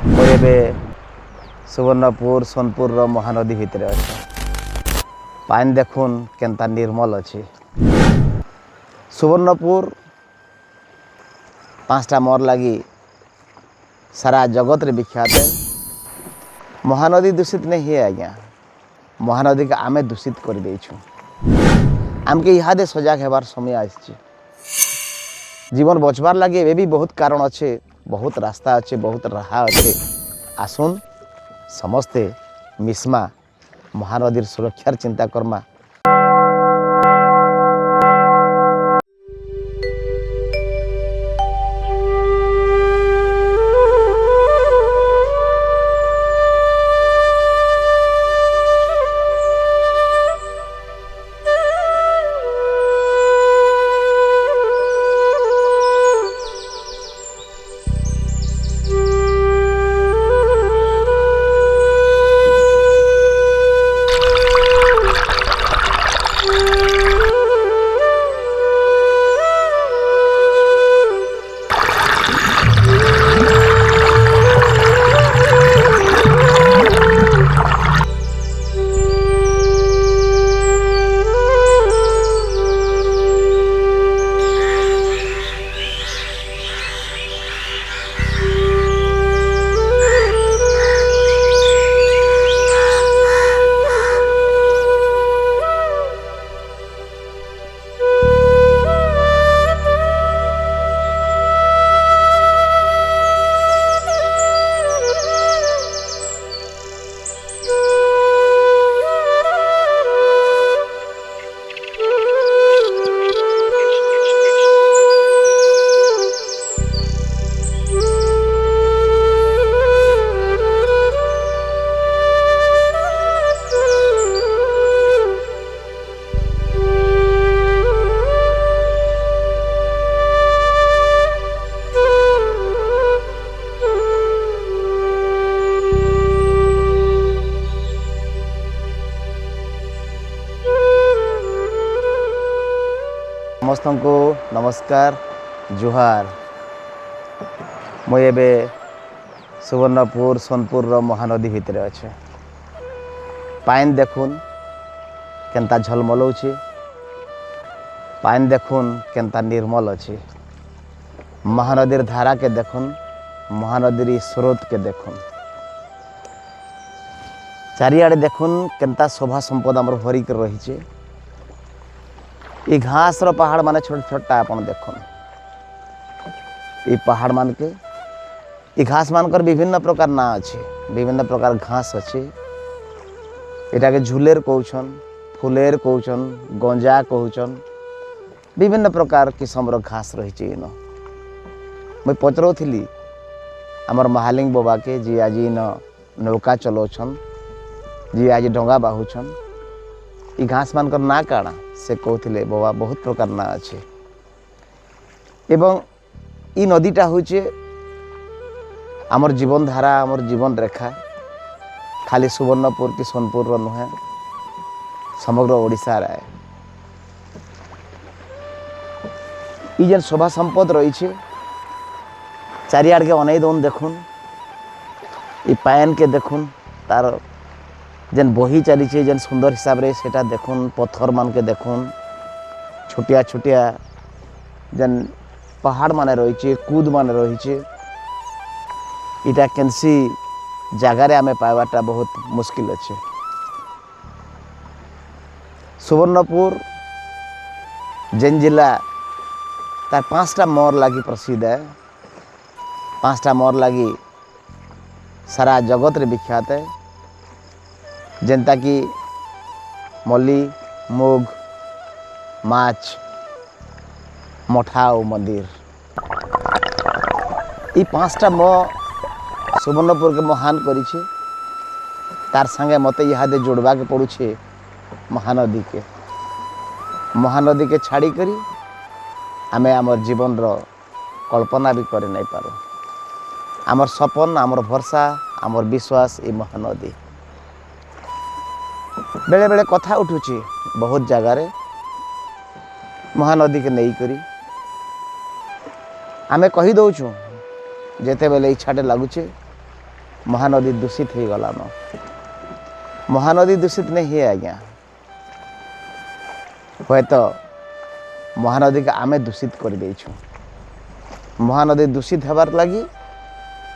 ମୁଁ ଏବେ ସୁବର୍ଣ୍ଣପୁର ସୋନପୁର ମହାନଦୀ ଭିତରେ ଅଛି। ପାଣି ଦେଖୁନ୍ କେନ୍ତା ନିର୍ମଲ ଅଛି। ସୁବର୍ଣ୍ଣପୁର 5टा मोर लगी सारा जगत रे विख्यात है। महानदी दूषित नहीं है आज्ञा, महानदी के आमे दूषित कर देछु। आमके इहादे सजाग हेबार समय आछि। जीवन बचबार लगे ए भी बहुत कारण अच्छे, बहुत रास्ता अच्छे, बहुत राह अच्छे। आसुन समस्ते मिसमा महानदीर सुरक्षार चिंता करमा। समस्त को नमस्कार जुहार। मैं एबे सुवर्णपुर सोनपुर महानदी भितर अच्छे। पानी देखुन केन्ता झलमलौछि, पानी देखुन केन्ता निर्मल अच्छे। महानदीर धारा के देखुन, महानदीर स्रोत के देखुन, चारिआडे देखुन केन्ता शोभा संपद आमर भरिक रही। ये घास रो पहाड़ माने छोट छोटा आपन देखुन। ये पहाड़ मान के ये घास मानकर विभिन्न प्रकार ना अच्छे, विभिन्न प्रकार घास अच्छे। एटा के झुलेर कहउछन, फुलेर कहउछन, गंजा कहउछन, विभिन्न प्रकार किस्म रो घास रही छै। इन मैं पचरौथिली हमर महालिंग बाबा के जी आज इन नौका चलाउछन, जी आज डंगा बाहुछन। ई घास मानकर ना काଣା से कहते बाबा बहुत प्रकार ना अच्छे। एवं ई नदीटा होचे आमर जीवन धारा, आमर जीवन रेखा। खाली सुवर्णपुर कि सोनपुर नुहे, समग्र ओडिशा रे ई जेन शोभा संपद रही है। चारिआड के अनै दौन देखुन, ई पान के देखुन, तार जेन बही चली जेन सुंदर हिसाब रे सेटा देखुन। पत्थर मान के देखुन, छोटिया छोटिया जेन पहाड़ माने रही, कूद माने रही। इटा केनसी जगार आमे पाइबाटा बहुत मुश्किल अच्छे। सुवर्णपुर जेन जिला तार 5टा मोर लगी प्रसिद्ध है। 5टा मोर लगी सारा जगत रे विख्यात है। जेनता कि मल्ली, मुग, माछ, मठा और मंदिर। ये 5टा मो सुवर्णपुर के महान करी। तार संगे मते इहादे जोड़वा के पड़ुछे महानदी के। महानदी के छाड़ी करी आमे आमर जीवन रो कल्पना भी करे नहीं पारो। आमर सपन, आमर भरसा, आमर विश्वास ये महानदी। बेले बेले कथा उठुची बहुत जगार महानदी के नहीं करी आमे कही दौचु जेते बेले इच्छाटे लगुचे महानदी दूषित हो गलान। महानदी दूषित नहीं है आज्ञा, हे तो महानदी के आमे दूषित कर देइछु। महानदी दूषित होबार लगी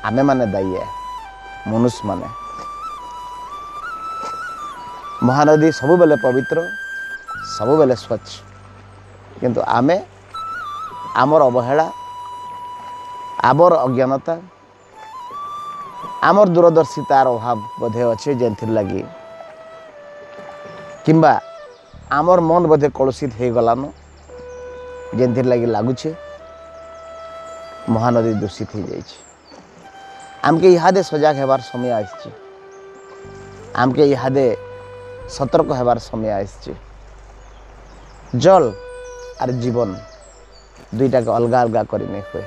आमे माने दायी है, मनुष्य माने। महानदी सबु बेले पवित्र, सबु बेले स्वच्छ, किंतु आमे आमर अवहेला, आमर अज्ञानता, आमर दूरदर्शितार अभाव बोधे अच्छे जेनथिर लगी किंबा आमर मन बोधे कलुषित हो गलान, जेनथिर लगी लगुचे महानदी दूषित हो जाइए। आमके इहादे सजग होबार समय आछि, आमके इहादे सतर्क होबार समय आछि। जल और जीवन दुईटा के अलग अलग करी नहीं हुए।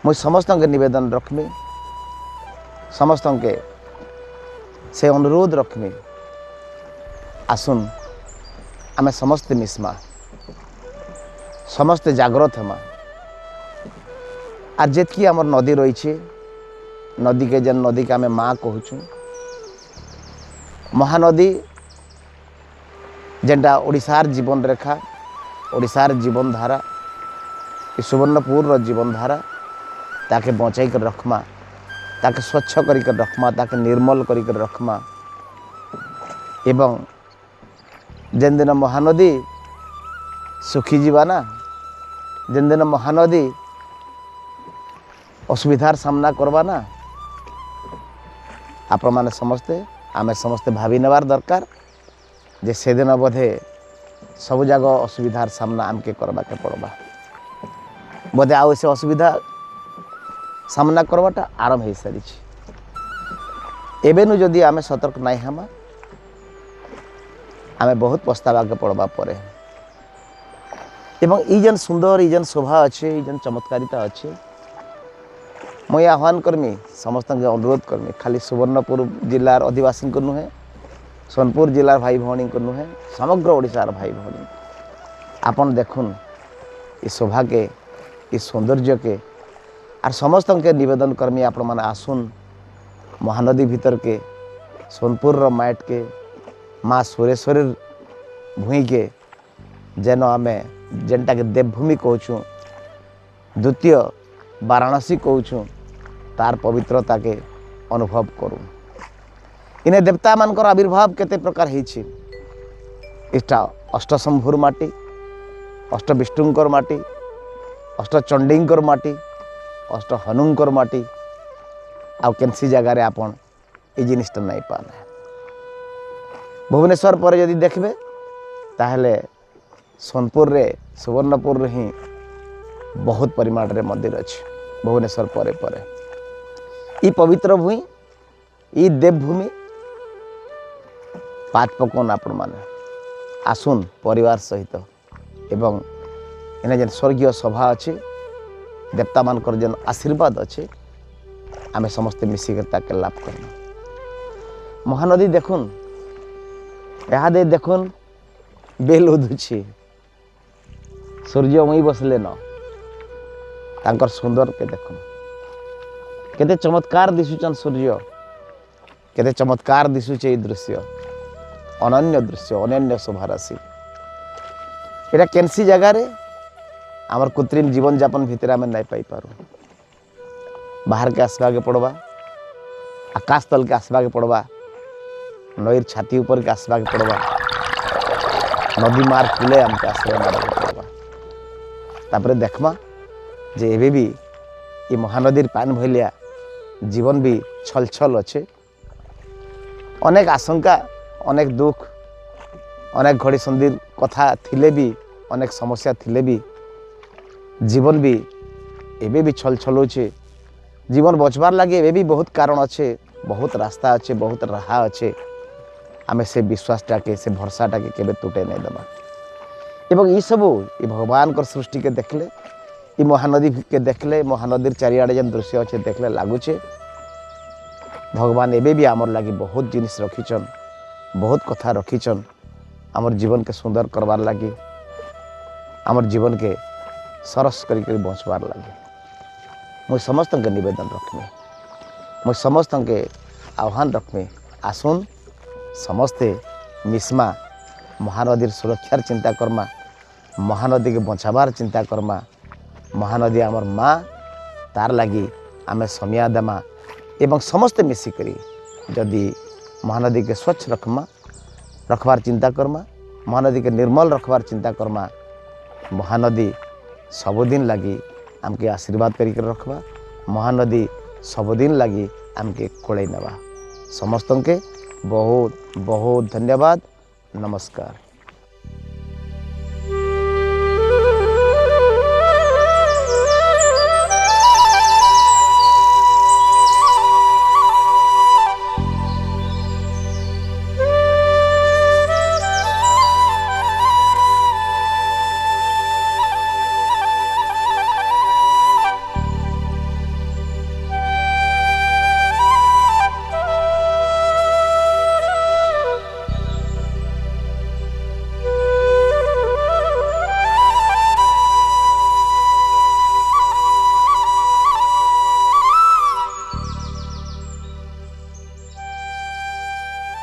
मुझ समस्त के निवेदन रखमी, समस्त के से अनुरोध रखमी, आसुन आमे समस्त मिसमा, समस्त जागृत हमा। और जेतकी आमर नदी रही है, नदी के जन नदी के आमे माँ कहूँ, महानदी जेनटा ओडिशार जीवन रेखा, ओडिशार जीवन धारा, सुवर्णपुर जीवन धारा, ताके बचाई कर रखमा, ताके स्वच्छ कर रखमा, ताके निर्मल कर रखमा। एवं जेन दिन महानदी सुखी जीवा ना, जेन दिन महानदी असुविधार सामना करवा ना, आपण माने समस्ते आमे समस्ते भावी नेबार दरकार जे से दिन बोधे सब जाग असुविधार सामना आमके करवा के पड़वा। बोधे आउ से असुविधा सामना करवाटा आरंभ हो सारी। एबेनु जदि आमे सतर्क नहीं हमा, आमे बहुत पछतावा के पड़वा पड़े। एवं ई जन सुंदर, ई जन शोभा अच्छे, ई जन चमत्कारिता अच्छे, मुझे आह्वान करमी, समस्त के अनुरोध करमी, खाली सुवर्णपुर जिलार आदिवासी को नुहे, सोनपुर जिलार भाई भौणी को नुहे, समग्र ओडिशार भाई भौणी आपन देखुन ये शोभा के, ये सौंदर्य के। और समस्त के निवेदन करमी, आपण माने आसुन महानदी भीतर के, सोनपुर माइट के, माँ सुरेश्वरी भूई के, जेन आमे जेनटा के देवभूमि कहूँ, द्वितीय वाराणसी कहूँ, तार पवित्रता के अनुभव करूँ। इने देवता मानकर आविर्भाव केते प्रकार होइछि। इष्टा अष्टशंभुर माटी, अष्ट विष्णुंकर माटी, अष्ट चंडींकर माटी, अष्ट हनुंकर माटी, आउ केनसी जगार आपन ये जिनिसटा नहीं पाने। भुवनेश्वर पर यदि देखबे ताहले सोनपुर रे, सुवर्णपुर रे ही बहुत परिमाण रे मंदिर अच्छे। भुवनेश्वर परे परे ई पवित्र भूमि, ई देवभूमि पाठ पकौन आपण माने आसुन परिवार सहित। एवं इन्हें जेन स्वर्गीय सभा अच्छे, देवता मानकर जेन आशीर्वाद अच्छे, आमे समस्ते मिसिकर ताके लाभ करना। महानदी देखुन, इहादे देखुन बेल उदुछि, सूर्यमयी बसले न, तांकर सुंदर के देखुन, केते चमत्कार दिशुचन सूर्य, केते चमत्कार दिशुचे ये दृश्य, अनन्य दृश्य, अनन्य शोभा राशि। एटा केनसी जगह रे आमर कृत्रिम जीवन यापन भितर आमे नहीं पाई पारू। बाहर के आसवा के पड़वा, आकाश तल के आसवा के पड़वा, नईर छाती ऊपर के आसवा के पड़वा, नदी मार कूले आमके आश्रय मार के पड़वा। तापरे देखमा जे एबे भी ये महानदीर पान भलिया जीवन भी छल छल अच्छे। अनेक आशंका, अनेक दुख, अनेक घड़ी संधिर कथा थिले भी, अनेक समस्या थिले भी जीवन भी एबे भी छल छल होचे। जीवन बचबार लगे एबे भी बहुत कारण अच्छे, बहुत रास्ता अच्छे, बहुत राह अच्छे। आमे से विश्वासटा के, से भरसाटा के केबे टूटे नहीं देबा। एवं ये सब ये भगवान कर सृष्टि के देखले, ये महानदी के देखले, महानदीर चारिआडे जेन दृश्य अच्छे देखले लगुचे भगवान एबे भी आमर लगी बहुत जिनिस रखीचन, बहुत कथा रखीचन आमर जीवन के सुंदर करवार लगी, आमर जीवन के सरस करी बचवार लगे। मुझे समस्त के निवेदन रखनी मुझ समस्त के आह्वान रखमी आसुन समस्ते मिसमा महानदी सुरक्षार चिंता करमा महानदी के बचाबार चिंता करमा महानदी आमर माँ तार लगी आमे समिया देमा एवं समस्ते मिसिकरी जदि महानदी के स्वच्छ रखबार चिंता करमा महानदी के निर्मल रखबार चिंता करमा महानदी सबुदिन लगी आमके आशीर्वाद करी रखबा महानदी सबुदिन लगी आमके कोड़े नवा समस्त के बहुत बहुत धन्यवाद नमस्कार।